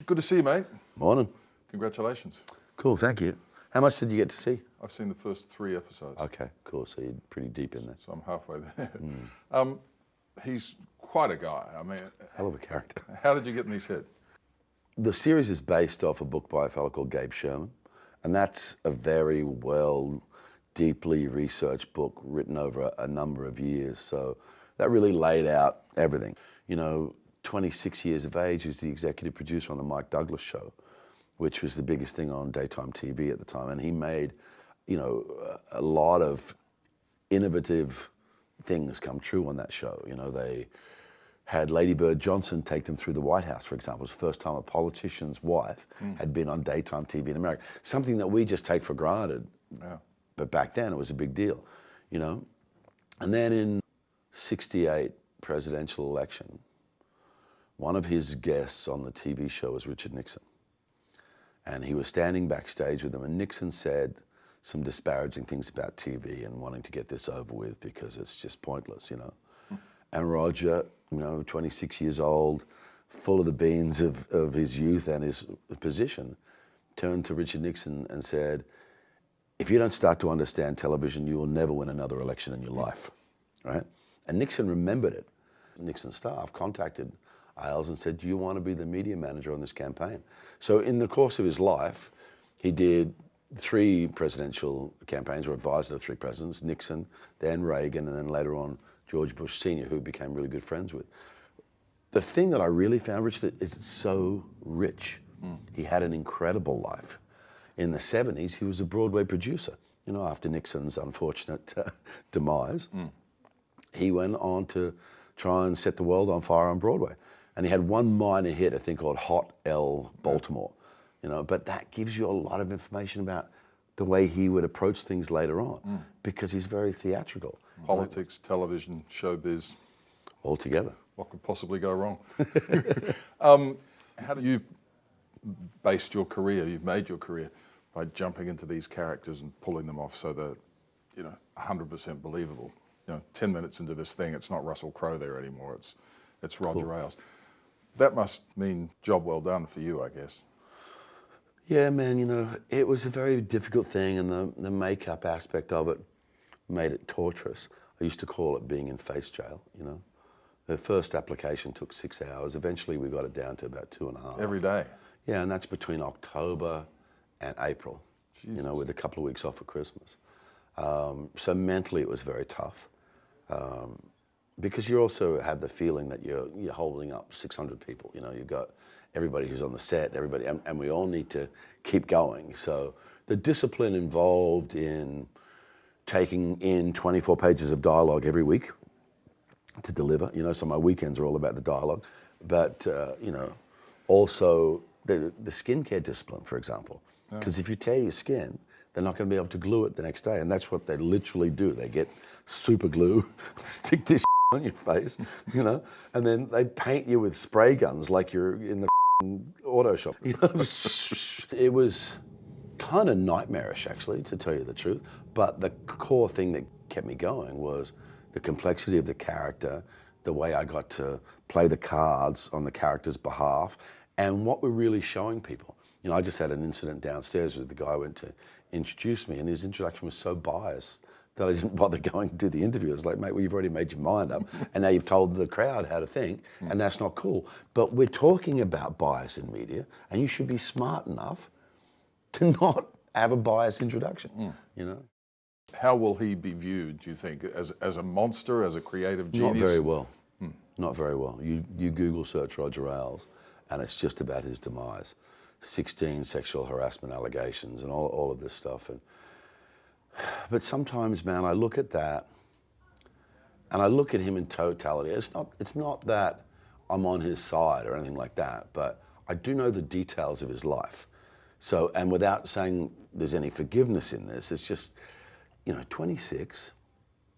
Good to see you, mate. Morning. Congratulations. Cool, thank you. How much did you get to see? I've seen the first 3 episodes, Okay, cool. So you're pretty deep in there. so I'm halfway there. He's quite a guy. I mean, Hell of a character. how did you get in his head? The series is based off a book by a fellow called Gabe Sherman, and that's a very well, deeply researched book written over a number of years. So that really laid out everything. 26 years of age, he's the executive producer on the Mike Douglas show, which was the biggest thing on daytime TV at the time. And he made, a lot of innovative things come true on that show. They had Lady Bird Johnson take them through the White House, for example. It was the first time a politician's wife had been on daytime TV in America. Something that we just take for granted. Yeah. But back then it was a big deal, And then in '68 presidential election, one of his guests on the TV show was Richard Nixon. And he was standing backstage with him, and Nixon said some disparaging things about TV and wanting to get this over with because it's just pointless, And Roger, 26 years old, full of the beans of his youth and his position, turned to Richard Nixon and said, "If you don't start to understand television, you will never win another election in your life," right? And Nixon remembered it. Nixon's staff contacted Ailes and said, "Do you want to be the media manager on this campaign?" So in the course of his life, he did 3 presidential campaigns, or advised of 3 presidents, Nixon, then Reagan, and then later on George Bush Sr., who he became really good friends with. The thing that I really found, Richard, is it's so rich. He had an incredible life. In the 70s, he was a Broadway producer. After Nixon's unfortunate demise, he went on to try and set the world on fire on Broadway. And he had one minor hit, a thing called Hot L Baltimore, but that gives you a lot of information about the way he would approach things later on, because he's very theatrical. Politics, television, showbiz. All together. What could possibly go wrong? How do you based your career, you've made your career by jumping into these characters and pulling them off so that, 100% believable? 10 minutes into this thing, it's not Russell Crowe there anymore, it's Roger Ailes. That must mean job well done for you, I guess. Yeah, man, it was a very difficult thing, and the makeup aspect of it made it torturous. I used to call it being in face jail, The first application took 6 hours. Eventually we got it down to about 2.5. Every day? Yeah, and that's between October and April, Jesus. With a couple of weeks off for Christmas. So mentally it was very tough. Because you also have the feeling that you're holding up 600 people. You've got everybody who's on the set, everybody, and we all need to keep going. So the discipline involved in taking in 24 pages of dialogue every week to deliver, so my weekends are all about the dialogue. But, also the skincare discipline, for example. Because if you tear your skin, they're not going to be able to glue it the next day. And that's what they literally do. They get super glue, stick this on your face, and then they paint you with spray guns like you're in the auto shop. It was kind of nightmarish, actually, to tell you the truth. But the core thing that kept me going was the complexity of the character, the way I got to play the cards on the character's behalf, and what we're really showing people. I just had an incident downstairs with the guy who went to introduce me, and his introduction was so biased that I didn't bother going to do the interview. I was like, mate, well, you've already made your mind up, and now you've told the crowd how to think, and that's not cool. But we're talking about bias in media, and you should be smart enough to not have a biased introduction, How will he be viewed, do you think? As a monster, as a creative genius? Not very well. Not very well. You Google search Roger Ailes, and it's just about his demise. 16 sexual harassment allegations and all of this stuff. But sometimes, man, I look at that and I look at him in totality. It's not that I'm on his side or anything like that, but I do know the details of his life. So, and without saying there's any forgiveness in this, it's just, 26,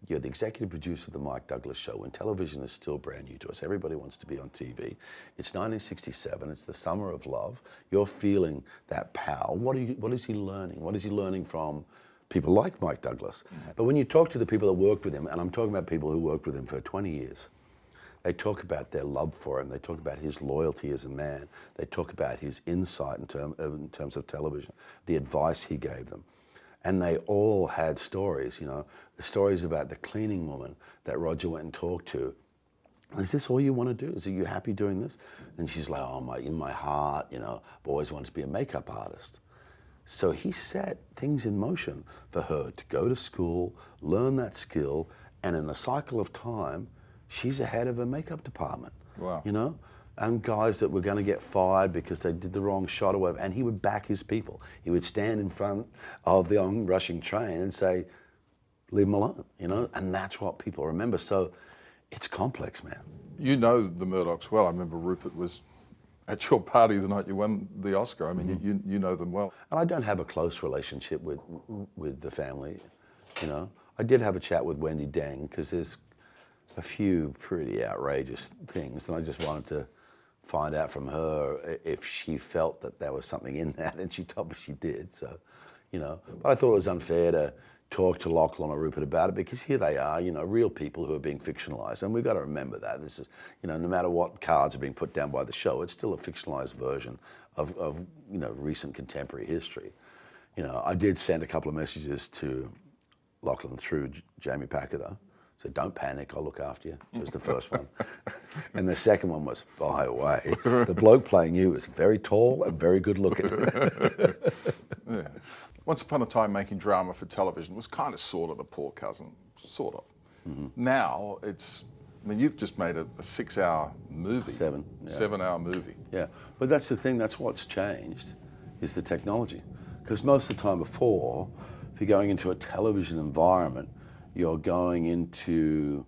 you're the executive producer of the Mike Douglas show when television is still brand new to us. Everybody wants to be on TV. It's 1967. It's the summer of love. You're feeling that power. What is he learning? What is he learning from people like Mike Douglas? But when you talk to the people that worked with him, and I'm talking about people who worked with him for 20 years, They talk about their love for him. They talk about his loyalty as a man. They talk about his insight in terms of television, the advice he gave them. And they all had stories, you know, the stories about the cleaning woman that Roger went and talked to. Is this all you want to do? Are you happy doing this? And she's like, oh, in my heart, you know, I've always wanted to be a makeup artist. So he set things in motion for her to go to school, learn that skill, and in a cycle of time, she's ahead of her makeup department. Wow. You know? And guys that were going to get fired because they did the wrong shot or whatever, and he would back his people. He would stand in front of the onrushing train and say, leave him alone, you know? And that's what people remember. So it's complex, man. You know the Murdochs well. I remember Rupert was at your party the night you won the Oscar. I mean, you know them well. And I don't have a close relationship with the family, you know? I did have a chat with Wendy Deng because there's a few pretty outrageous things, and I just wanted to find out from her if she felt that there was something in that, and she told me she did. So, you know, but I thought it was unfair to talk to Lachlan or Rupert about it because here they are, you know, real people who are being fictionalized, and we've got to remember that. This is, you know, no matter what cards are being put down by the show, it's still a fictionalized version of you know, recent contemporary history. You know, I did send a couple of messages to Lachlan through Jamie Packer though. So don't panic, I'll look after you, was the first one. And the second one was, by the way, the bloke playing you is very tall and very good looking. Yeah. Once upon a time, making drama for television was kind of sort of the poor cousin, sort of. Now it's, I mean, you've just made a 6-hour movie. 7. Yeah. 7-hour movie. Yeah, but that's the thing, that's what's changed, is the technology. Because most of the time before, if you're going into a television environment, you're going into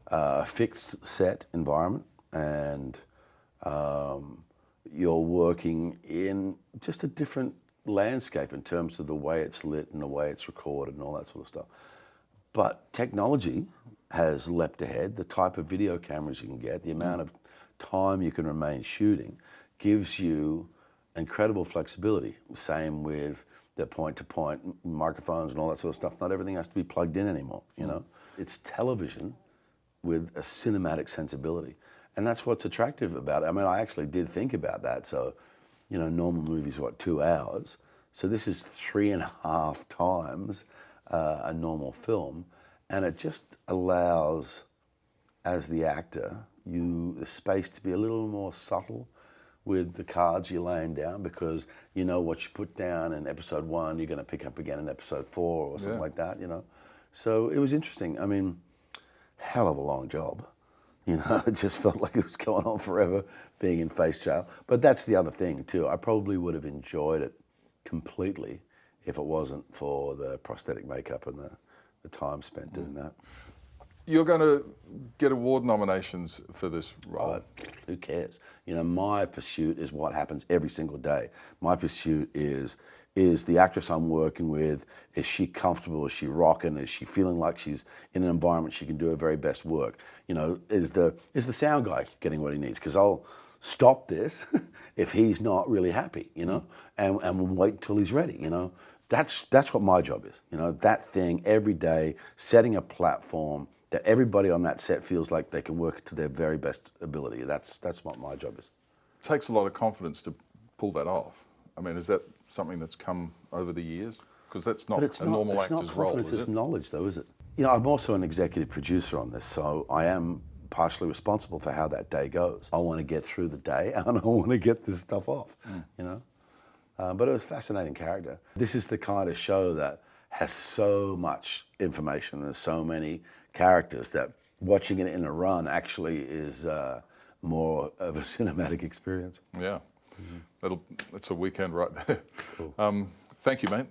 a fixed set environment, and you're working in just a different landscape in terms of the way it's lit and the way it's recorded and all that sort of stuff. But technology has leapt ahead. The type of video cameras you can get, the amount of time you can remain shooting gives you incredible flexibility. Same with the point-to-point microphones and all that sort of stuff. Not everything has to be plugged in anymore, you know? It's television with a cinematic sensibility. And that's what's attractive about it. I mean, I actually did think about that. So, you know, normal movies, what, 2 hours? So this is 3.5 times a normal film. And it just allows, as the actor, you the space to be a little more subtle with the cards you're laying down, because you know what you put down in episode 1, you're going to pick up again in episode 4 or something like that, you know. So it was interesting. I mean, hell of a long job. You know, it just felt like it was going on forever being in face jail. But that's the other thing too. I probably would have enjoyed it completely if it wasn't for the prosthetic makeup and the time spent doing that. You're going to get award nominations for this role. Who cares? You know, my pursuit is what happens every single day. My pursuit is the actress I'm working with, is she comfortable? Is she rocking? Is she feeling like she's in an environment she can do her very best work? You know, is the sound guy getting what he needs? Because I'll stop this if he's not really happy, you know, and we'll wait until he's ready, you know. That's what my job is, you know, that thing every day, setting a platform that everybody on that set feels like they can work to their very best ability. That's what my job is. It takes a lot of confidence to pull that off. I mean, is that something that's come over the years? Because that's not a normal actor's role, is it? It's knowledge, though, is it? You know, I'm also an executive producer on this, so I am partially responsible for how that day goes. I want to get through the day, and I want to get this stuff off, you know? But it was a fascinating character. This is the kind of show that has so much information. There's so many characters that watching it in a run actually is more of a cinematic experience. Yeah, that's a weekend right there. Cool. Thank you, mate.